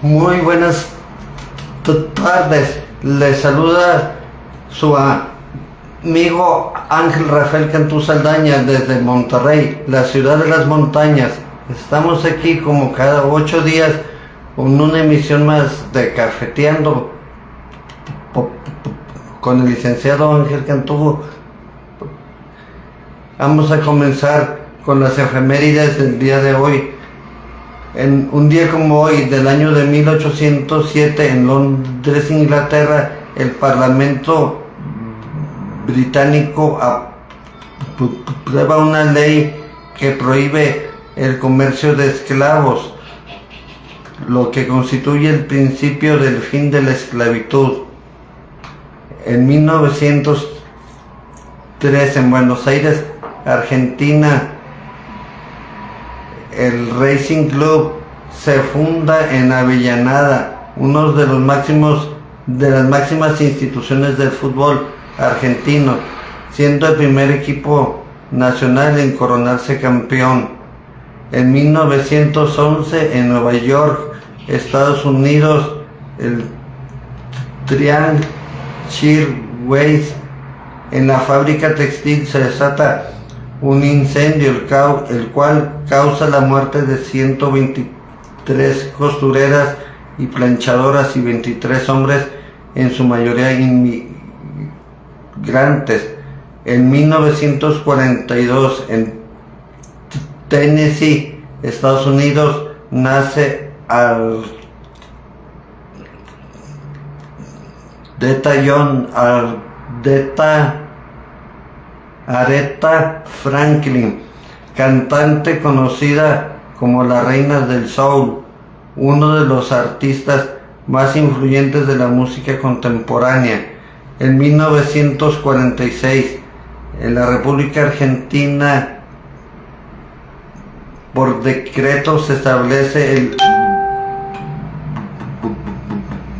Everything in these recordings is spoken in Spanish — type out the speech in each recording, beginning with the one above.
Muy buenas tardes. Les saluda su amigo Ángel Rafael Cantú Saldaña desde Monterrey, la ciudad de las montañas. Estamos aquí como cada 8 días con una emisión más de Cafeteando con el licenciado Ángel Cantú. Vamos a comenzar con las efemérides del día de hoy. En un día como hoy, del año de 1807, en Londres, Inglaterra, el Parlamento británico aprueba una ley que prohíbe el comercio de esclavos, lo que constituye el principio del fin de la esclavitud. En 1903, en Buenos Aires, Argentina, el Racing Club se funda en Avellaneda, uno de las máximas instituciones del fútbol argentino, siendo el primer equipo nacional en coronarse campeón. En 1911, en Nueva York, Estados Unidos, el Triangle Shirtwaist, en la fábrica textil se desata un incendio, el cual causa la muerte de 123 costureras y planchadoras y 23 hombres, en su mayoría inmigrantes. En 1942, en Tennessee, Estados Unidos, nace Aretha Franklin, cantante conocida como la reina del soul, uno de los artistas más influyentes de la música contemporánea. En 1946, en la República Argentina, por decreto se establece el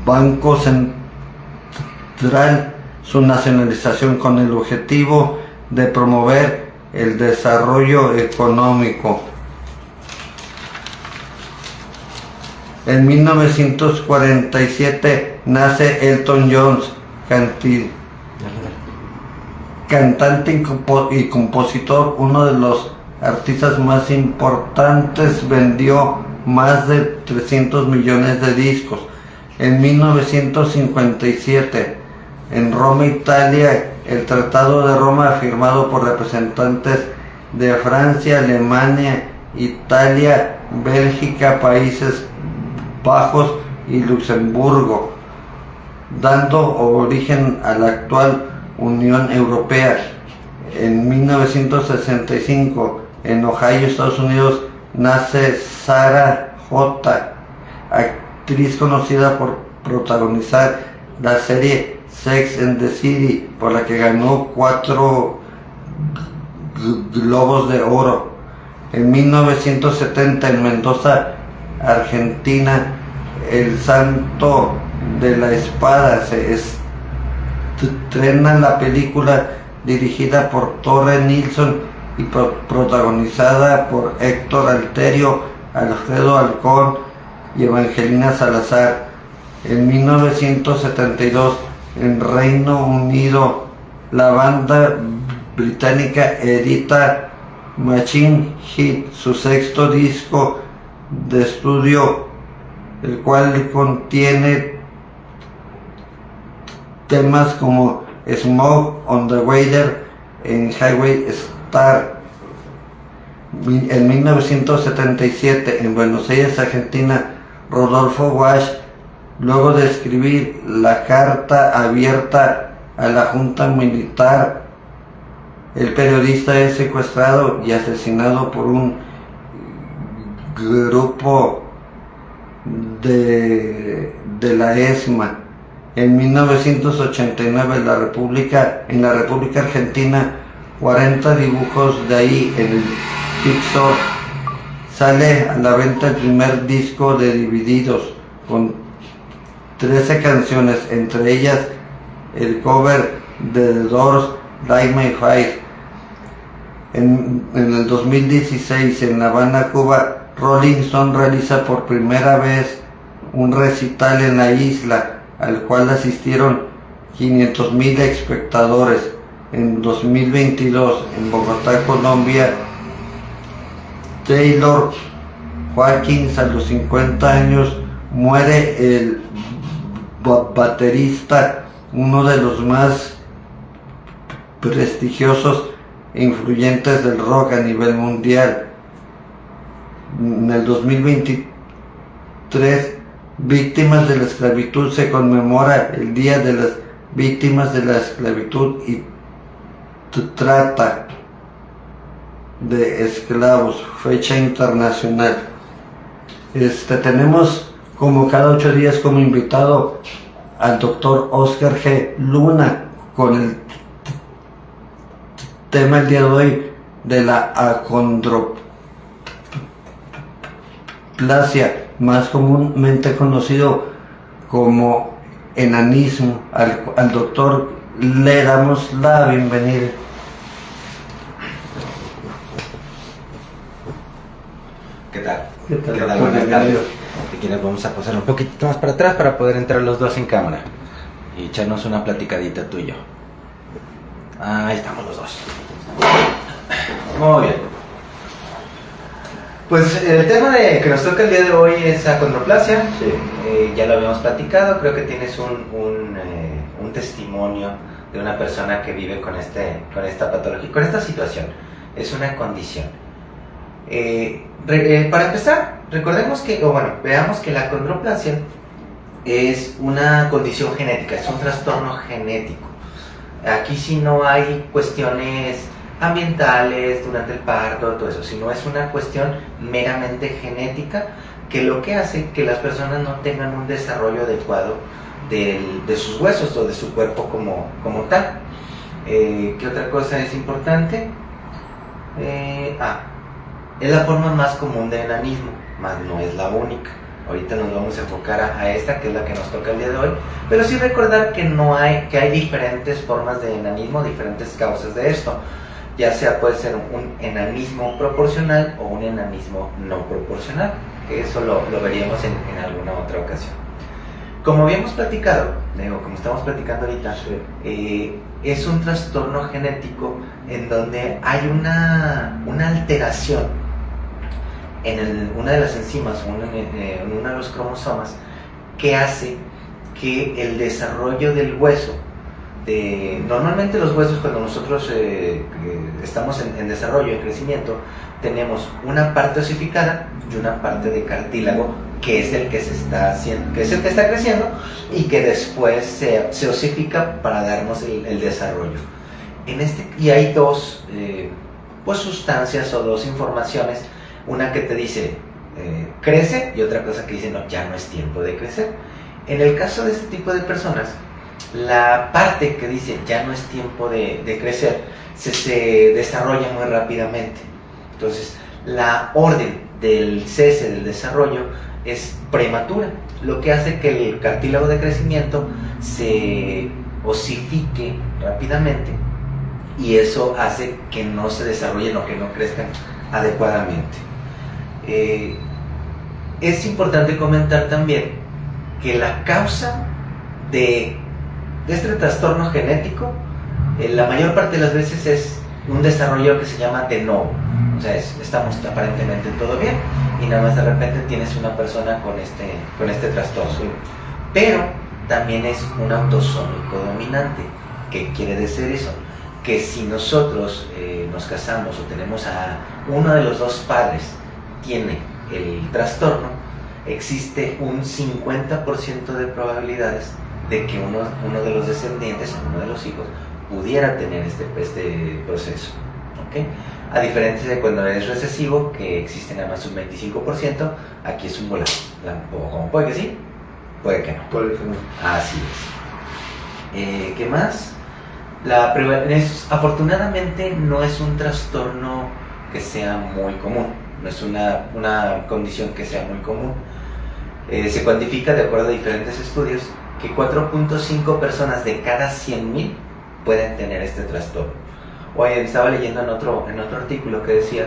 Banco Central, su nacionalización con el objetivo de promover el desarrollo económico. En 1947 nace Elton John, cantante y compositor, uno de los artistas más importantes, vendió más de 300 millones de discos. En 1957, en Roma, Italia, el Tratado de Roma, firmado por representantes de Francia, Alemania, Italia, Bélgica, Países Bajos y Luxemburgo, dando origen a la actual Unión Europea. En 1965, en Ohio, Estados Unidos, nace Sarah J., actriz conocida por protagonizar la serie Sex and the City, por la que ganó 4 Globos de Oro. En 1970, en Mendoza, Argentina, El Santo de la Espada, se estrena la película dirigida por Torre Nilsson y protagonizada por Héctor Alterio, Alfredo Alcón y Evangelina Salazar. En 1972, en Reino Unido, la banda británica edita Machine Head, su sexto disco de estudio, el cual contiene temas como Smoke on the Water en Highway Star. En 1977, en Buenos Aires, Argentina, Rodolfo Walsh, luego de escribir la carta abierta a la Junta Militar, el periodista es secuestrado y asesinado por un grupo de la ESMA. En 1989, en la República Argentina, 40 dibujos de ahí en el Pixar, sale a la venta el primer disco de Divididos, con 13 canciones, entre ellas el cover de The Doors, Light My Fire. En el 2016, en La Habana, Cuba, Rolling Stone realiza por primera vez un recital en la isla al cual asistieron 500,000 espectadores. En 2022 en Bogotá, Colombia, Taylor Hawkins, a los 50 años, muere el baterista, uno de los más prestigiosos e influyentes del rock a nivel mundial. En el 2023, víctimas de la esclavitud, se conmemora el Día de las Víctimas de la Esclavitud y Trata de Esclavos, fecha internacional. Tenemos como cada 8 días como invitado al doctor Oscar G. Luna con el tema el día de hoy de la acondroplasia, más comúnmente conocido como enanismo. Al doctor le damos la bienvenida. ¿Qué tal? ¿Qué tal? Buenas tardes. Si quieres vamos a pasar un poquito más para atrás para poder entrar los dos en cámara y echarnos una platicadita tú y yo. Ahí estamos los dos. Muy bien. Pues el tema que nos toca el día de hoy es acondroplasia. Sí. Ya lo habíamos platicado, creo que tienes un testimonio de una persona que vive con esta patología, con esta situación. Es una condición. Para empezar, recordemos que, veamos que la acondroplasia es una condición genética, es un trastorno genético. Aquí sí no hay cuestiones ambientales durante el parto, todo eso, sino es una cuestión meramente genética que lo que hace que las personas no tengan un desarrollo adecuado de sus huesos o de su cuerpo como tal. ¿Qué otra cosa es importante? Es la forma más común de enanismo, más no es la única. Ahorita nos vamos a enfocar a esta, que es la que nos toca el día de hoy, pero sí recordar que hay diferentes formas de enanismo, diferentes causas de esto. Ya sea puede ser un enanismo proporcional o un enanismo no proporcional, que eso lo veríamos en alguna otra ocasión. Como habíamos platicado, como estamos platicando ahorita, es un trastorno genético en donde hay una alteración en una de las enzimas, en uno de los cromosomas, que hace que el desarrollo del hueso, normalmente los huesos, cuando nosotros estamos en desarrollo, en crecimiento, tenemos una parte osificada y una parte de cartílago, que es el que está creciendo y que después se osifica para darnos el desarrollo. Y hay dos sustancias o dos informaciones, una que te dice crece y otra cosa que dice no, ya no es tiempo de crecer. En el caso de este tipo de personas, la parte que dice ya no es tiempo de crecer se desarrolla muy rápidamente. Entonces la orden del cese del desarrollo es prematura, lo que hace que el cartílago de crecimiento se osifique rápidamente y eso hace que no se desarrollen o que no crezcan adecuadamente. Es importante comentar también que la causa de este trastorno genético, la mayor parte de las veces es un desarrollo que se llama de novo. O sea, estamos aparentemente todo bien y nada más de repente tienes una persona con este trastorno. Sí. Pero también es un autosómico dominante. ¿Qué quiere decir eso? Que si nosotros nos casamos o tenemos a uno de los dos padres tiene el trastorno, existe un 50% de probabilidades de que uno de los descendientes, uno de los hijos, pudiera tener este proceso. ¿Okay? A diferencia de cuando es recesivo, que existe nada más un 25%, aquí es un volado. Como puede que sí, puede que no. Puede que no. Así es. ¿Qué más? Afortunadamente no es un trastorno que sea muy común, no es una condición que sea muy común. Se cuantifica, de acuerdo a diferentes estudios, que 4.5 personas de cada 100,000 pueden tener este trastorno. Oye, estaba leyendo en otro artículo que decía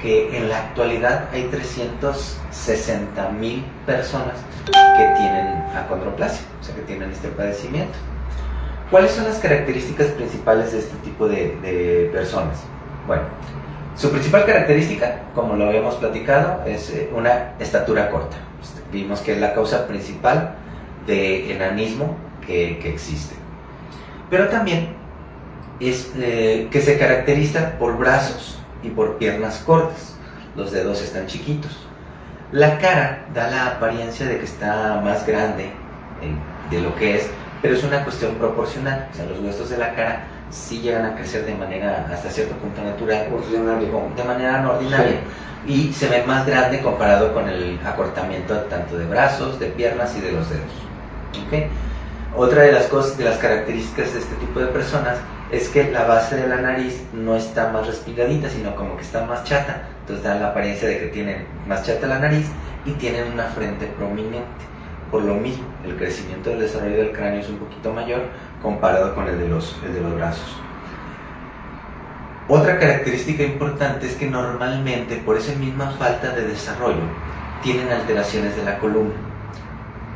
que en la actualidad hay 360,000 personas que tienen acondroplasia, o sea que tienen este padecimiento. ¿Cuáles son las características principales de este tipo de personas? Bueno, su principal característica, como lo habíamos platicado, es una estatura corta. Vimos que es la causa principal de enanismo que existe. Pero también es que se caracteriza por brazos y por piernas cortas. Los dedos están chiquitos. La cara da la apariencia de que está más grande de lo que es, pero es una cuestión proporcional. O sea, los huesos de la cara sí llegan a crecer de manera hasta cierto punto natural, de manera no ordinaria, sí. Y se ve más grande comparado con el acortamiento tanto de brazos, de piernas y de los dedos. ¿Okay? Otra de las cosas, de las características de este tipo de personas es que la base de la nariz no está más respiradita, sino como que está más chata. Entonces da la apariencia de que tienen más chata la nariz y tienen una frente prominente. Por lo mismo, el crecimiento del desarrollo del cráneo es un poquito mayor comparado con el de los brazos. Otra característica importante es que normalmente, por esa misma falta de desarrollo, tienen alteraciones de la columna.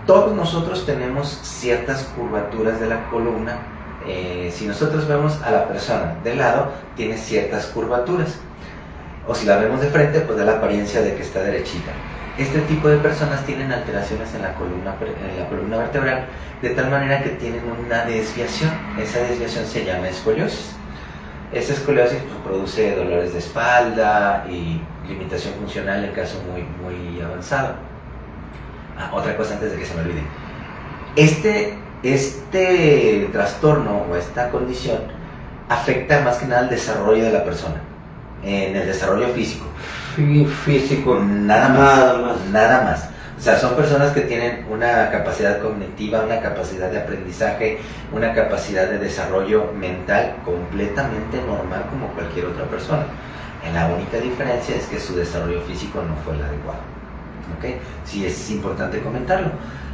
Todos nosotros tenemos ciertas curvaturas de la columna. Si nosotros vemos a la persona de lado, tiene ciertas curvaturas. O si la vemos de frente, pues da la apariencia de que está derechita. Este tipo de personas tienen alteraciones en la columna vertebral, de tal manera que tienen una desviación. Esa desviación se llama escoliosis. Esta escoliosis pues, produce dolores de espalda y limitación funcional en caso muy avanzado. Otra cosa antes de que se me olvide. Este trastorno o esta condición afecta más que nada el desarrollo de la persona, en el desarrollo físico. Físico, nada más. O sea, son personas que tienen una capacidad cognitiva, una capacidad de aprendizaje, una capacidad de desarrollo mental completamente normal como cualquier otra persona. La única diferencia es que su desarrollo físico no fue el adecuado. ¿Okay? Sí, es importante comentarlo.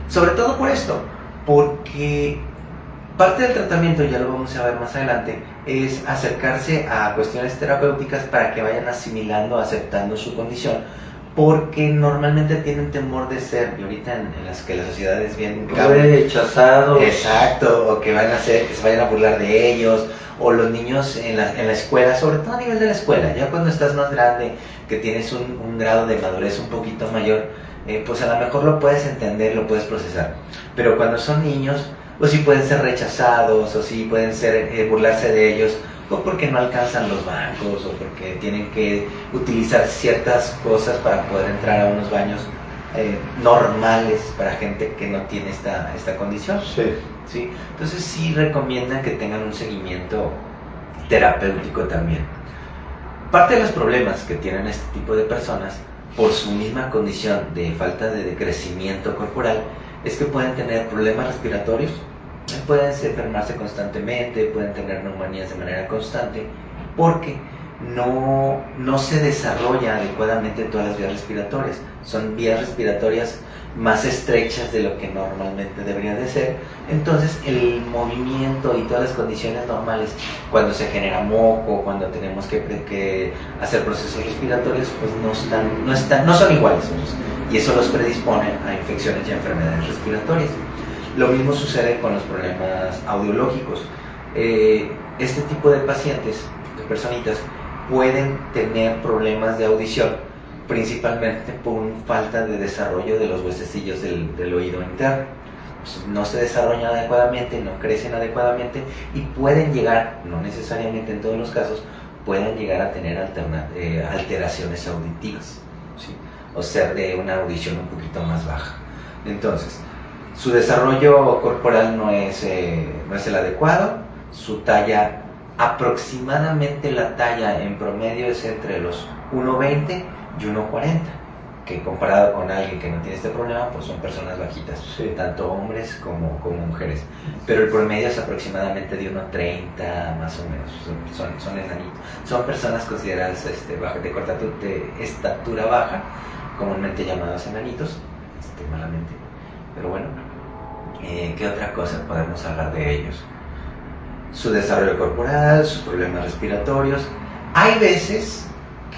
Sobre todo por esto, porque parte del tratamiento, ya lo vamos a ver más adelante, es acercarse a cuestiones terapéuticas para que vayan asimilando, aceptando su condición, porque normalmente tienen temor de ser, y ahorita en las que la sociedad es bien rechazados. Exacto, o que se vayan a burlar de ellos, o los niños en la escuela, sobre todo a nivel de la escuela, ya cuando estás más grande, que tienes un grado de madurez un poquito mayor, pues a lo mejor lo puedes entender, lo puedes procesar, pero cuando son niños, o sí pueden ser rechazados, o sí pueden ser burlarse de ellos, o porque no alcanzan los bancos, o porque tienen que utilizar ciertas cosas para poder entrar a unos baños normales para gente que no tiene esta condición. ¿Sí? Entonces sí recomiendan que tengan un seguimiento terapéutico también. Parte de los problemas que tienen este tipo de personas, por su misma condición de falta de crecimiento corporal, es que pueden tener problemas respiratorios, pueden enfermarse constantemente, pueden tener neumonías de manera constante, porque no se desarrolla adecuadamente todas las vías respiratorias. Son vías respiratorias más estrechas de lo que normalmente deberían de ser. Entonces el movimiento y todas las condiciones normales, cuando se genera moco, cuando tenemos que hacer procesos respiratorios, pues no son iguales, y eso los predispone a infecciones y enfermedades respiratorias. Lo mismo sucede con los problemas audiológicos. Este tipo de pacientes, de personitas, pueden tener problemas de audición, principalmente por una falta de desarrollo de los huesecillos del oído interno. Pues no se desarrollan adecuadamente, no crecen adecuadamente y pueden llegar, no necesariamente en todos los casos, pueden llegar a tener alteraciones auditivas, ¿sí? O ser de una audición un poquito más baja. Entonces, su desarrollo corporal no es el adecuado, su talla, aproximadamente la talla en promedio es entre los 1.20 y 1.40, que comparado con alguien que no tiene este problema, pues son personas bajitas, sí, tanto hombres como mujeres, pero el promedio es aproximadamente de 1.30 más o menos, son enanitos, son personas consideradas de estatura baja, comúnmente llamados enanitos, malamente, pero bueno, ¿qué otra cosa podemos hablar de ellos? Su desarrollo corporal, sus problemas respiratorios. Hay veces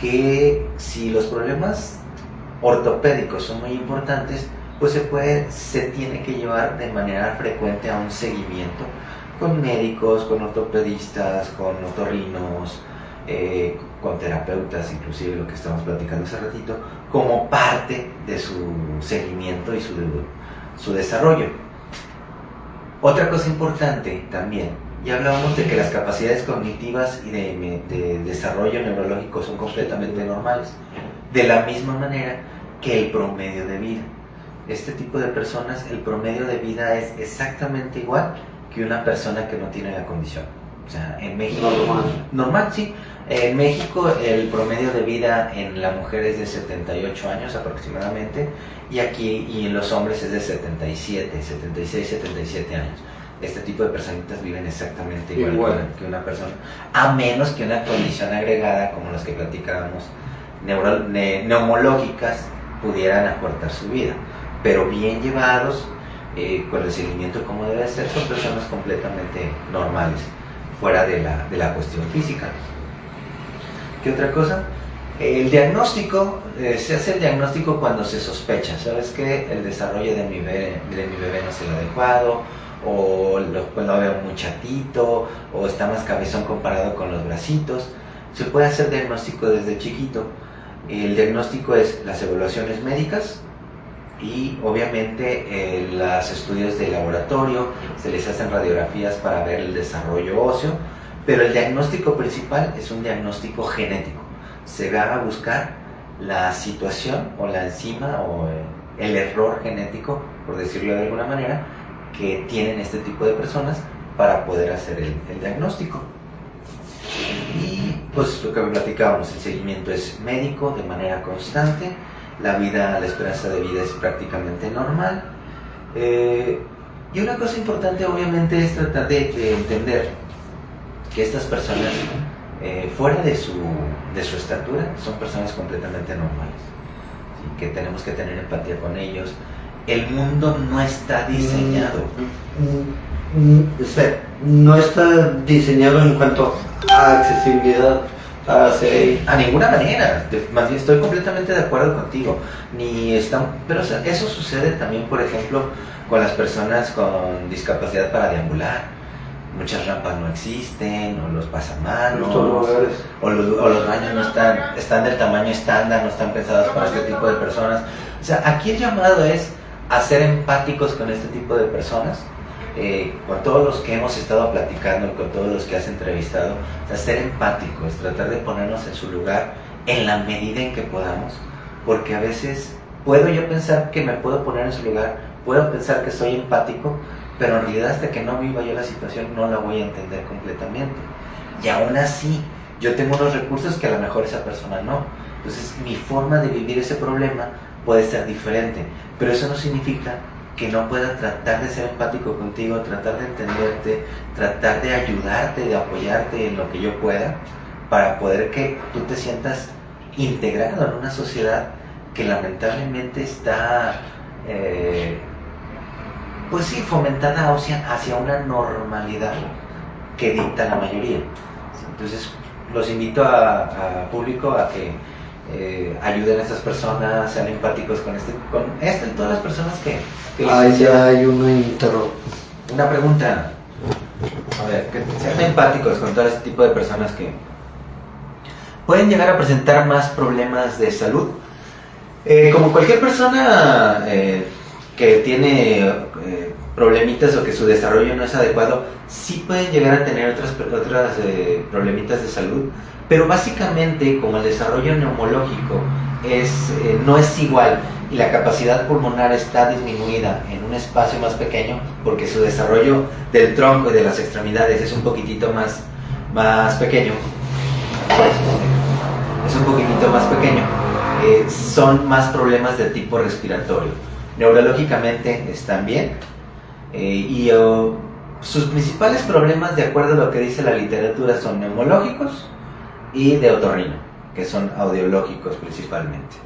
que si los problemas ortopédicos son muy importantes, pues se tiene que llevar de manera frecuente a un seguimiento con médicos, con ortopedistas, con otorrinos, con terapeutas, inclusive lo que estamos platicando hace ratito, como parte de su seguimiento y su desarrollo. Otra cosa importante también, ya hablábamos de que las capacidades cognitivas y de desarrollo neurológico son completamente normales, de la misma manera que el promedio de vida. Este tipo de personas, el promedio de vida es exactamente igual que una persona que no tiene la condición. O sea, en México... Normal, sí. En México el promedio de vida en la mujer es de 78 años aproximadamente, y aquí y en los hombres es de 77, 76, 77 años. Este tipo de personitas viven exactamente igual que una persona, a menos que una condición agregada como las que platicábamos, neumológicas, pudieran acortar su vida. Pero bien llevados, con el seguimiento como debe ser, son personas completamente normales, fuera de la cuestión física. ¿Qué otra cosa? El diagnóstico, se hace el diagnóstico cuando se sospecha, ¿sabes qué? El desarrollo de mi bebé no es el adecuado, o lo veo muy chatito, o está más cabezón comparado con los bracitos. Se puede hacer diagnóstico desde chiquito. El diagnóstico es las evaluaciones médicas y obviamente los estudios de laboratorio, se les hacen radiografías para ver el desarrollo óseo, pero el diagnóstico principal es un diagnóstico genético. Se va a buscar la situación o la enzima o el error genético, por decirlo de alguna manera, que tienen este tipo de personas para poder hacer el diagnóstico. Y pues lo que platicábamos, el seguimiento es médico de manera constante, la esperanza de vida es prácticamente normal. Y una cosa importante obviamente es tratar de entender que estas personas, fuera de su estatura, son personas completamente normales, ¿sí? Que tenemos que tener empatía con ellos. El mundo no está diseñado. No está diseñado en cuanto a accesibilidad. A ninguna manera, más bien estoy completamente de acuerdo contigo. Pero o sea, eso sucede también, por ejemplo, con las personas con discapacidad para deambular. Muchas rampas no existen, o los pasamanos, o los baños no están del tamaño estándar, no están pensados para este tipo de personas. O sea, aquí el llamado es a ser empáticos con este tipo de personas, con todos los que hemos estado platicando, con todos los que has entrevistado, o sea, ser empáticos, tratar de ponernos en su lugar en la medida en que podamos, porque a veces puedo yo pensar que me puedo poner en su lugar, puedo pensar que soy empático, pero en realidad hasta que no viva yo la situación no la voy a entender completamente. Y aún así, yo tengo unos recursos que a lo mejor esa persona no. Entonces, mi forma de vivir ese problema puede ser diferente, pero eso no significa que no pueda tratar de ser empático contigo, tratar de entenderte, tratar de ayudarte, de apoyarte en lo que yo pueda, para poder que tú te sientas integrado en una sociedad que lamentablemente está, pues sí, fomentada hacia una normalidad que dicta la mayoría. Entonces, los invito a público a que ayuden a estas personas, sean empáticos con esto y todas las personas que ya hay una pregunta. A ver, que sean empáticos con todo este tipo de personas que pueden llegar a presentar más problemas de salud. Como cualquier persona que tiene problemitas o que su desarrollo no es adecuado, sí pueden llegar a tener otras problemitas de salud, pero básicamente como el desarrollo neumológico no es igual y la capacidad pulmonar está disminuida en un espacio más pequeño, porque su desarrollo del tronco y de las extremidades es un poquitito más pequeño, son más problemas de tipo respiratorio. Neurológicamente están bien, y sus principales problemas, de acuerdo a lo que dice la literatura, son neumológicos y de otorrino, que son audiológicos principalmente.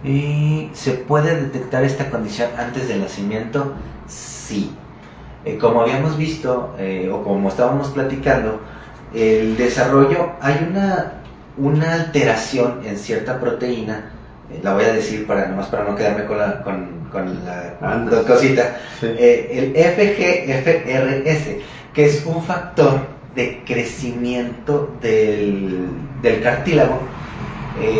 ¿Y se puede detectar esta condición antes del nacimiento? Sí. Como habíamos visto, o como estábamos platicando, el desarrollo, hay una alteración en cierta proteína La voy a decir nomás para no quedarme con la dos cositas. Sí. El FGFRS, que es un factor de crecimiento del cartílago,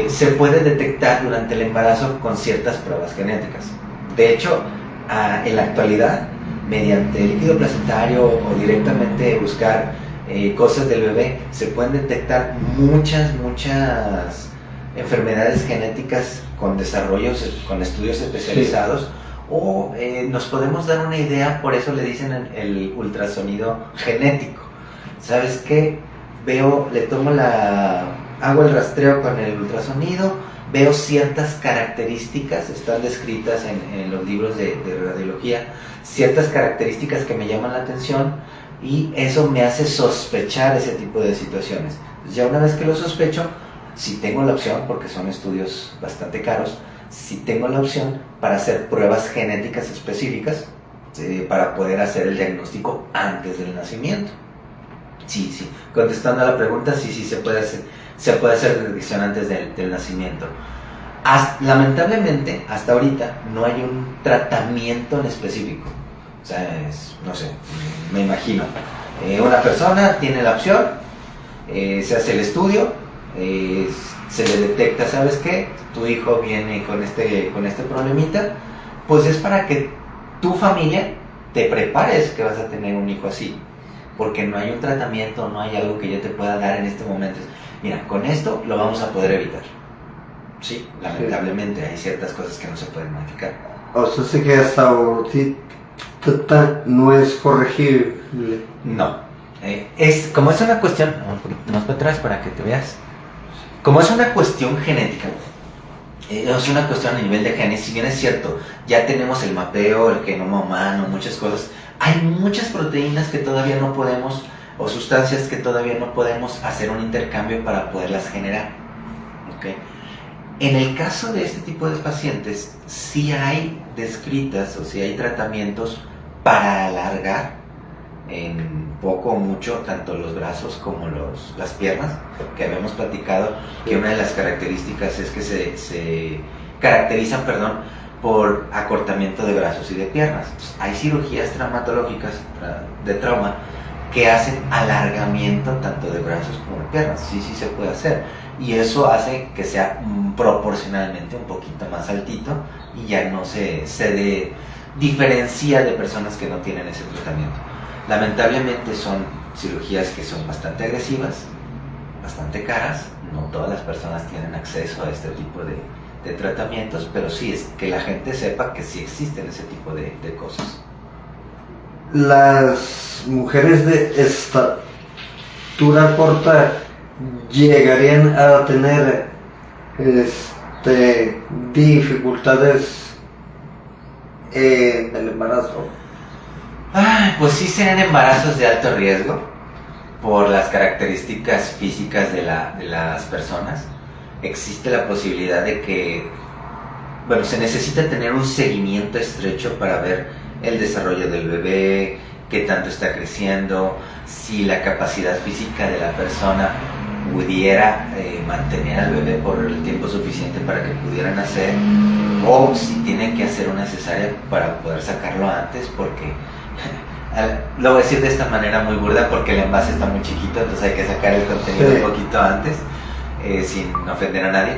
se puede detectar durante el embarazo con ciertas pruebas genéticas. De hecho, en la actualidad, mediante el líquido placentario o directamente buscar cosas del bebé, se pueden detectar muchas enfermedades genéticas con desarrollos, con estudios especializados. Sí. O nos podemos dar una idea, por eso le dicen el ultrasonido genético. ¿Sabes qué? Hago el rastreo con el ultrasonido, veo ciertas características, están descritas en los libros de radiología, ciertas características que me llaman la atención y eso me hace sospechar ese tipo de situaciones. Entonces, ya una vez que lo sospecho, si tengo la opción, porque son estudios bastante caros, si tengo la opción para hacer pruebas genéticas específicas para poder hacer el diagnóstico antes del nacimiento. Sí, contestando a la pregunta, sí se puede hacer detección antes del nacimiento. Lamentablemente, hasta ahorita no hay un tratamiento en específico. O sea, no sé, me imagino, una persona tiene la opción, se hace el estudio, se le detecta, ¿sabes qué? Tu hijo viene con este problemita, pues es para que tu familia te prepares que vas a tener un hijo así, porque no hay un tratamiento, no hay algo que yo te pueda dar en este momento. Mira, con esto lo vamos a poder evitar. Sí, lamentablemente hay ciertas cosas que no se pueden modificar. O sea, sí que hasta ahorita no es corregible. No. Como es una cuestión, un poquito más para atrás para que te veas. Como es una cuestión genética, es una cuestión a nivel de genes, si bien es cierto, ya tenemos el mapeo, el genoma humano, muchas cosas, hay muchas proteínas que todavía no podemos, o sustancias que todavía no podemos hacer un intercambio para poderlas generar. ¿Okay? En el caso de este tipo de pacientes, sí hay descritas o sí hay tratamientos para alargar en poco o mucho tanto los brazos como las piernas, que habíamos platicado que una de las características es que se caracterizan por acortamiento de brazos y de piernas. Entonces, hay cirugías traumatológicas de trauma que hacen alargamiento tanto de brazos como de piernas. Sí se puede hacer y eso hace que sea proporcionalmente un poquito más altito y ya no se diferencia de personas que no tienen ese tratamiento. Lamentablemente son cirugías que son bastante agresivas, bastante caras, no todas las personas tienen acceso a este tipo de tratamientos, pero sí es que la gente sepa que sí existen ese tipo de cosas. Las mujeres de estatura corta llegarían a tener dificultades en el embarazo. Pues sí serían embarazos de alto riesgo por las características físicas de las personas. Existe la posibilidad de que, se necesita tener un seguimiento estrecho para ver el desarrollo del bebé, qué tanto está creciendo, si la capacidad física de la persona pudiera mantener al bebé por el tiempo suficiente para que pudiera nacer, o si tienen que hacer una cesárea para poder sacarlo antes, porque lo voy a decir de esta manera muy burda porque el envase está muy chiquito, entonces hay que sacar el contenido un poquito antes, sin ofender a nadie.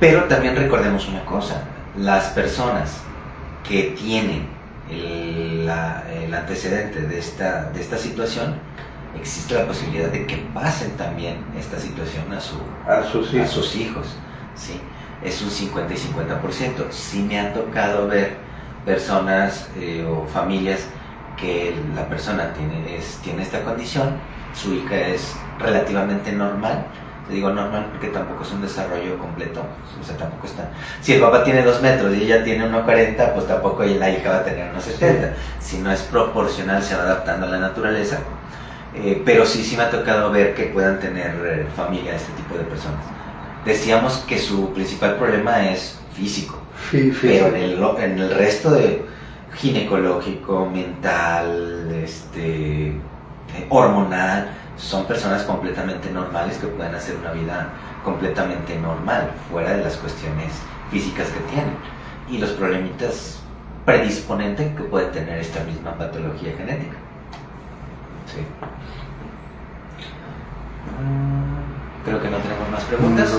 Pero también recordemos una cosa, las personas que tienen el antecedente de esta situación, existe la posibilidad de que pasen también esta situación a sus hijos. ¿Sí? Es un 50 y 50%. Sí me ha tocado ver personas o familias que la persona tiene esta condición, su hija es relativamente normal. Te digo normal porque tampoco es un desarrollo completo, o sea, tampoco está. Si el papá tiene 2 metros y ella tiene 1,40, pues tampoco la hija va a tener 1,70. Si no es proporcional, se va adaptando a la naturaleza. Pero sí me ha tocado ver que puedan tener familia este tipo de personas. Decíamos que su principal problema es físico, pero en el resto de ginecológico, mental, hormonal, son personas completamente normales que pueden hacer una vida completamente normal, fuera de las cuestiones físicas que tienen y los problemitas predisponentes que puede tener esta misma patología genética. Sí. Creo que no tenemos más preguntas.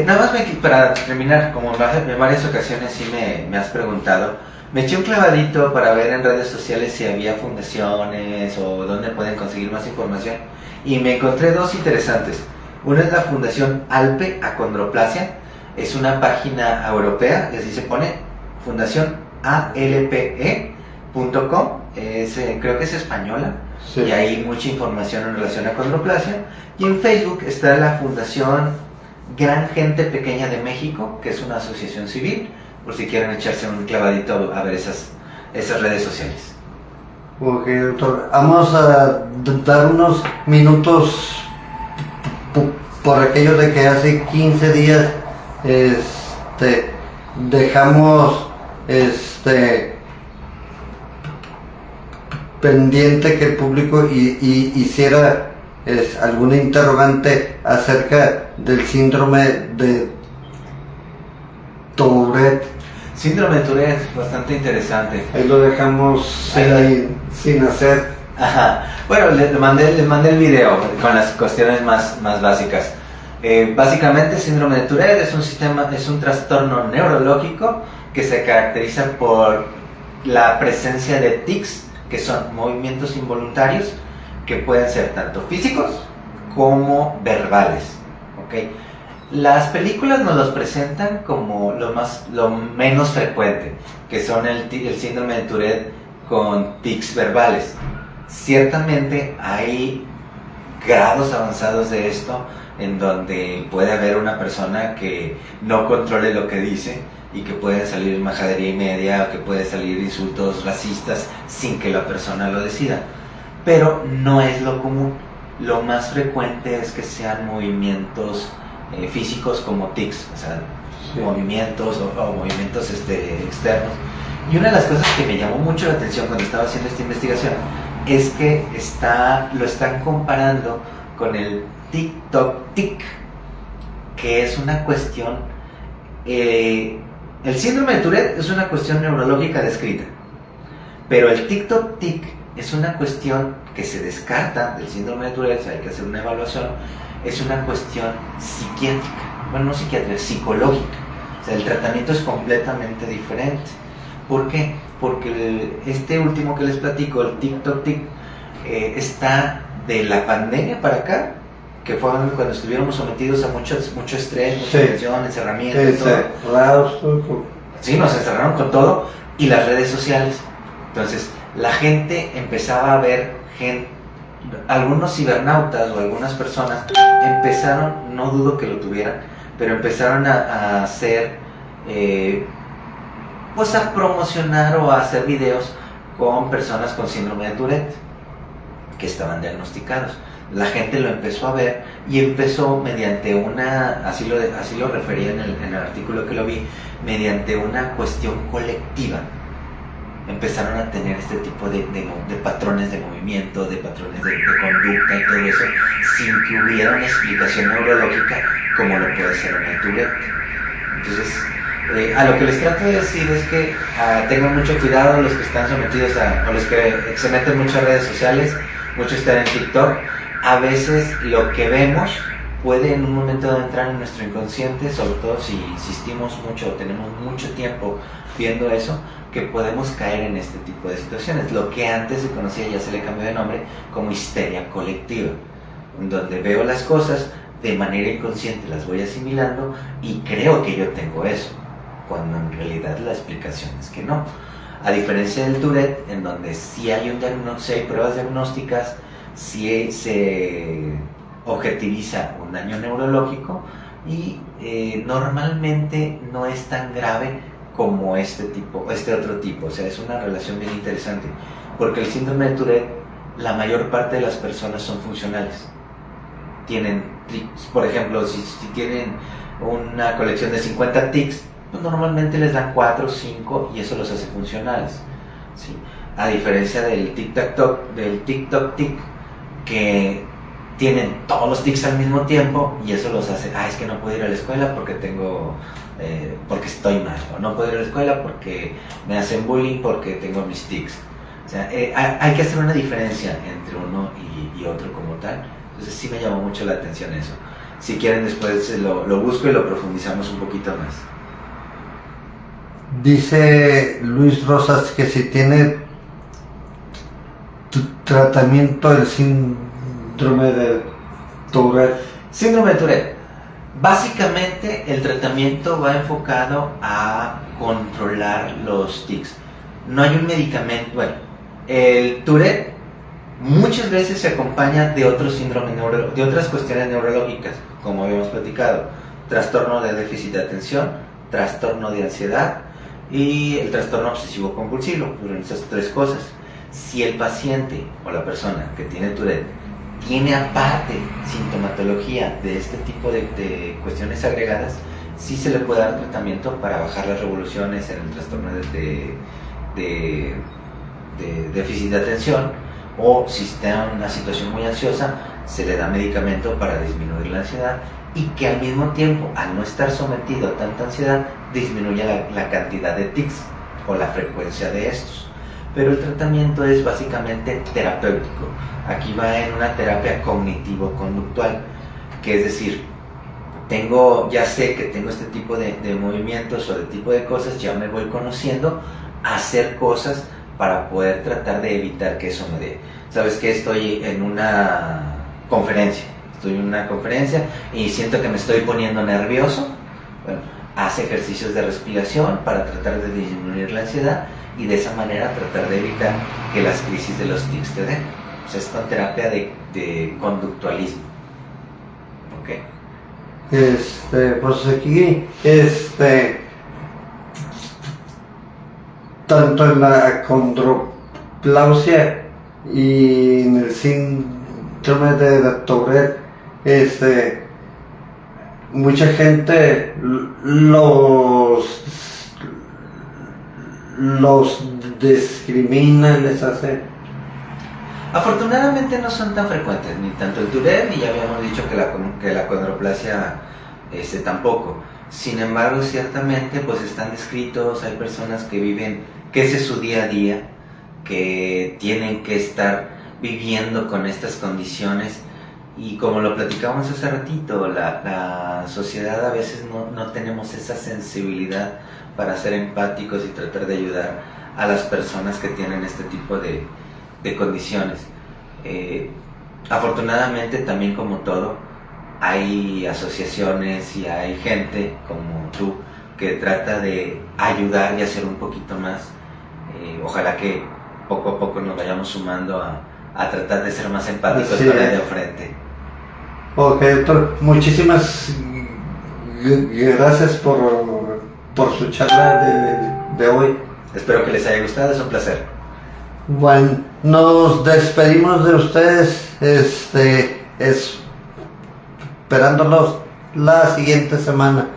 Nada más para terminar, como en varias ocasiones sí me has preguntado, me eché un clavadito para ver en redes sociales si había fundaciones o dónde pueden conseguir más información y me encontré dos interesantes. Una es la Fundación Alpe Acondroplasia, es una página europea, y así se pone, Fundación alpe.com, creo que es española, sí. Y hay mucha información en relación a acondroplasia. Y en Facebook está la Fundación Gran Gente Pequeña de México, que es una asociación civil, por si quieren echarse un clavadito a ver esas redes sociales. Ok, doctor, vamos a dar unos minutos por aquello de que hace 15 días dejamos pendiente que el público hiciera alguna interrogante acerca del síndrome de Tourette. Síndrome de Tourette, bastante interesante. Ahí lo dejamos sin hacer. Ajá. Bueno, les mandé el video con las cuestiones más básicas. Básicamente, síndrome de Tourette es un trastorno neurológico que se caracteriza por la presencia de tics, que son movimientos involuntarios que pueden ser tanto físicos como verbales. ¿Okay? Las películas nos los presentan como lo menos frecuente, que son el síndrome de Tourette con tics verbales. Ciertamente hay grados avanzados de esto en donde puede haber una persona que no controle lo que dice y que puede salir majadería y media o que puede salir insultos racistas sin que la persona lo decida, pero no es lo común. Lo más frecuente es que sean movimientos físicos como tics, o sea, sí. Movimientos o movimientos externos. Y una de las cosas que me llamó mucho la atención cuando estaba haciendo esta investigación es que lo están comparando con el TikTok tic, que es una cuestión, el síndrome de Tourette es una cuestión neurológica descrita, pero el TikTok tic es una cuestión que se descarta del síndrome de Tourette, o sea, hay que hacer una evaluación, es una cuestión psiquiátrica, bueno, no psiquiátrica, psicológica, o sea, el tratamiento es completamente diferente. ¿Por qué? Porque este último que les platico, el TikTok tic, está de la pandemia para acá, que fue cuando estuvieron sometidos a mucho estrés, mucha tensión, encerramiento, todo. Sí, nos encerraron con todo, y las redes sociales. Entonces, la gente empezaba a ver algunos cibernautas o algunas personas empezaron, no dudo que lo tuvieran, pero empezaron a hacer, pues a promocionar o a hacer videos con personas con síndrome de Tourette que estaban diagnosticados. La gente lo empezó a ver y empezó mediante así lo refería en el artículo que lo vi, mediante una cuestión colectiva. Empezaron a tener este tipo de patrones de movimiento, de patrones de conducta y todo eso, sin que hubiera una explicación neurológica como lo puede ser en Tourette. Entonces, a lo que les trato de decir es que tengan mucho cuidado los que están sometidos o los que se meten mucho a redes sociales, mucho están en TikTok. A veces lo que vemos puede en un momento de entrar en nuestro inconsciente, sobre todo si insistimos mucho o tenemos mucho tiempo viendo eso, que podemos caer en este tipo de situaciones. Lo que antes se conocía, ya se le cambió de nombre, como histeria colectiva, en donde veo las cosas de manera inconsciente, las voy asimilando y creo que yo tengo eso, cuando en realidad la explicación es que no. A diferencia del Tourette, en donde sí hay hay pruebas diagnósticas, sí se objetiviza un daño neurológico y normalmente no es tan grave como este otro tipo. O sea, es una relación bien interesante, porque el síndrome de Tourette, la mayor parte de las personas son funcionales. Tienen tics, por ejemplo, si tienen una colección de 50 tics, pues normalmente les dan 4 o 5 y eso los hace funcionales, ¿sí? A diferencia del TikTok tic, que tienen todos los tics al mismo tiempo y eso los hace, es que no puedo ir a la escuela porque porque estoy mal, o no puedo ir a la escuela porque me hacen bullying porque tengo mis tics. O sea, hay que hacer una diferencia entre uno y otro como tal. Entonces sí me llamó mucho la atención eso. Si quieren después lo busco y lo profundizamos un poquito más. Dice Luis Rosas que si tiene tratamiento del síndrome de Tourette. Síndrome de Tourette. Básicamente el tratamiento va enfocado a controlar los tics. No hay un medicamento. Bueno, el Tourette muchas veces se acompaña de otros síndromes de otras cuestiones neurológicas, como habíamos platicado: trastorno de déficit de atención, trastorno de ansiedad y el trastorno obsesivo compulsivo. Fueron esas tres cosas. Si el paciente o la persona que tiene Tourette tiene aparte sintomatología de este tipo de cuestiones agregadas, sí se le puede dar tratamiento para bajar las revoluciones en el trastorno de déficit de atención, o si está en una situación muy ansiosa, se le da medicamento para disminuir la ansiedad y que al mismo tiempo, al no estar sometido a tanta ansiedad, disminuya la cantidad de tics o la frecuencia de estos. Pero el tratamiento es básicamente terapéutico. Aquí va en una terapia cognitivo-conductual, que es decir, ya sé que tengo este tipo de movimientos o de tipo de cosas, ya me voy conociendo, a hacer cosas para poder tratar de evitar que eso me dé. Sabes que estoy en una conferencia y siento que me estoy poniendo nervioso. Bueno, haz ejercicios de respiración para tratar de disminuir la ansiedad y de esa manera tratar de evitar que las crisis de los tics te den. O sea, es con terapia de conductualismo. ¿Ok? Pues aquí, tanto en la condroplausia y en el síndrome de Tourette, mucha gente los discrimina, les hace. Afortunadamente no son tan frecuentes, ni tanto el Tourette, ni ya habíamos dicho que la condroplasia tampoco. Sin embargo, ciertamente pues están descritos, hay personas que viven, que ese es su día a día, que tienen que estar viviendo con estas condiciones, y como lo platicamos hace ratito, la sociedad a veces no tenemos esa sensibilidad para ser empáticos y tratar de ayudar a las personas que tienen este tipo de condiciones. Afortunadamente también, como todo, hay asociaciones y hay gente como tú que trata de ayudar y hacer un poquito más. Ojalá que poco a poco nos vayamos sumando a tratar de ser más empáticos con el de frente. Ok, doctor, muchísimas gracias por su charla de hoy. Espero que les haya gustado, es un placer. Bueno, nos despedimos de ustedes, esperándolos la siguiente semana.